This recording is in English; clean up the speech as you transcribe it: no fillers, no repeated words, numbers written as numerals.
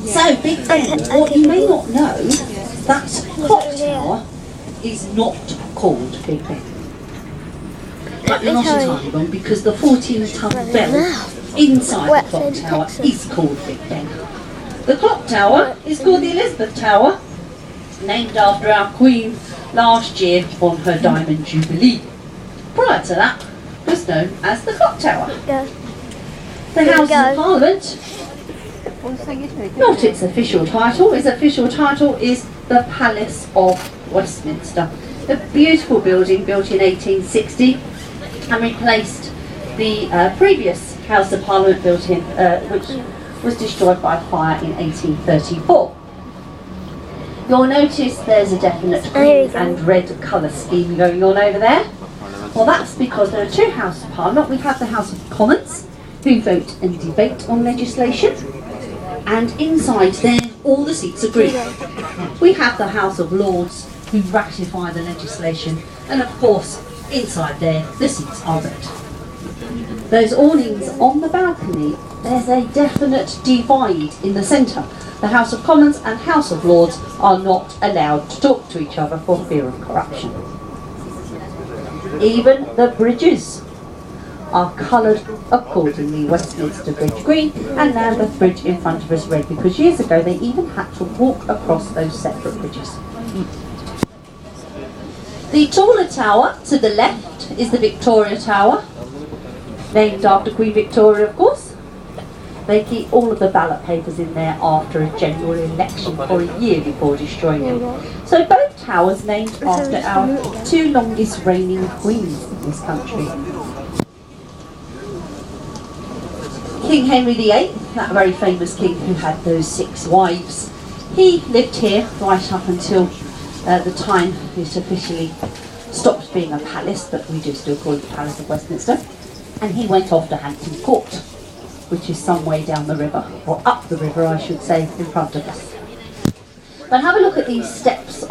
So, Big Ben, what you may not know, that clock tower is not called Big Ben. But you're not entirely wrong, because the 14-ton bell inside the clock tower is called Big Ben. The clock tower is called the Elizabeth Tower, named after our Queen last year on her Diamond Jubilee. Prior to that, it was known as the clock tower. The House of Parliament, not its official title, is the Palace of Westminster. A beautiful building built in 1860 and replaced the previous House of Parliament built in, which was destroyed by fire in 1834. You'll notice there's a definite green and red colour scheme going on over there. Well, that's because there are two Houses of Parliament. We have the House of Commons, who vote and debate on legislation, and inside there all the seats are green. We have the House of Lords, who ratify the legislation, and of course inside there the seats are red. Those awnings on the balcony, there's a definite divide in the centre. The House of Commons and House of Lords are not allowed to talk to each other for fear of corruption. Even the bridges are coloured accordingly. Westminster Bridge green, and now the bridge in front of us red, because years ago they even had to walk across those separate bridges. The taller tower to the left is the Victoria Tower, named after Queen Victoria, of course. They keep all of the ballot papers in there after a general election for a year before destroying them. So both towers named after our two longest reigning queens in this country. King Henry VIII, that very famous king who had those 6 wives, he lived here right up until the time it officially stopped being a palace, but we do still call it the Palace of Westminster, and he went off to Hampton Court, which is some way down the river, or up the river I should say, in front of us. But have a look at these steps